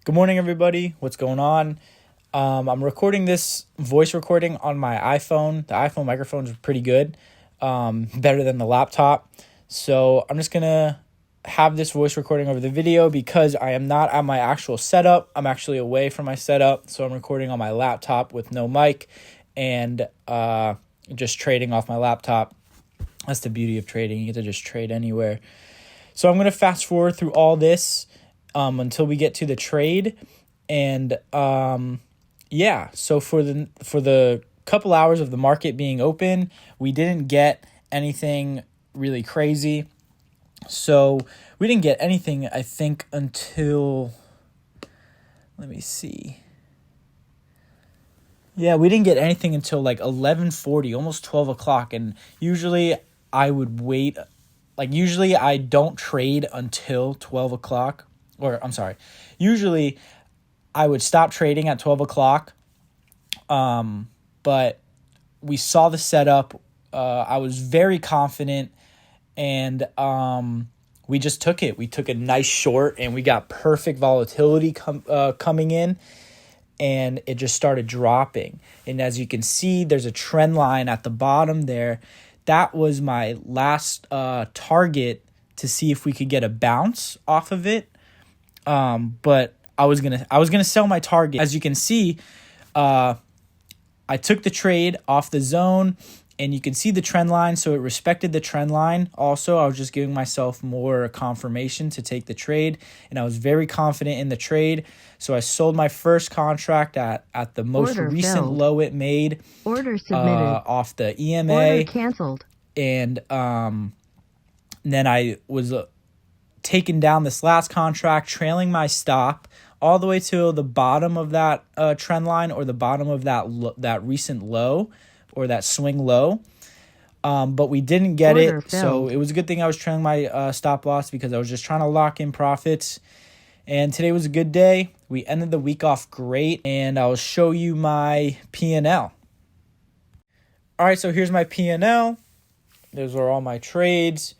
Good morning, everybody. What's going on? I'm recording this voice recording on my iPhone. The iPhone microphone is pretty good, better than the laptop. So I'm just going to have this voice recording over the video because I am not at my actual setup. I'm actually away from my setup. So I'm recording on my laptop with no mic and just trading off my laptop. That's the beauty of trading. You get to just trade anywhere. So I'm going to fast forward through all this until we get to the trade. And so for the couple hours of the market being open, we didn't get anything really crazy. So we didn't get anything, I think, until, let me see. Yeah, we didn't get anything until like 11:40, almost 12 o'clock. And usually I would wait. Usually I don't trade until 12 o'clock. Usually I would stop trading at 12 o'clock. But we saw the setup. I was very confident. And we just took it. We took a nice short, and we got perfect volatility coming in. And it just started dropping. And as you can see, there's a trend line at the bottom there. That was my last target to see if we could get a bounce off of it. But I was gonna sell my target. As you can see, I took the trade off the zone, and you can see the trend line. So it respected the trend line. Also, I was just giving myself more confirmation to take the trade, and I was very confident in the trade. So I sold my first contract at the most recent low it made. Order submitted. Off the EMA. Order canceled. And then I was taking down this last contract, trailing my stop all the way to the bottom of that trend line, or the bottom of that recent low, or that swing low. But we didn't get Order it. filled. So it was a good thing I was trailing my stop loss, because I was just trying to lock in profits. And today was a good day. We ended the week off great, and I'll show you my P&L. All right, so here's my P&L. Those are all my trades.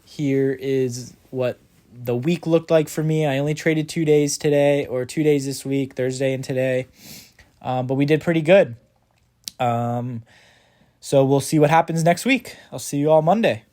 Here is what the week looked like for me. I only traded 2 days today, or 2 days this week, Thursday and today. But we did pretty good. So we'll see what happens next week. I'll see you all Monday.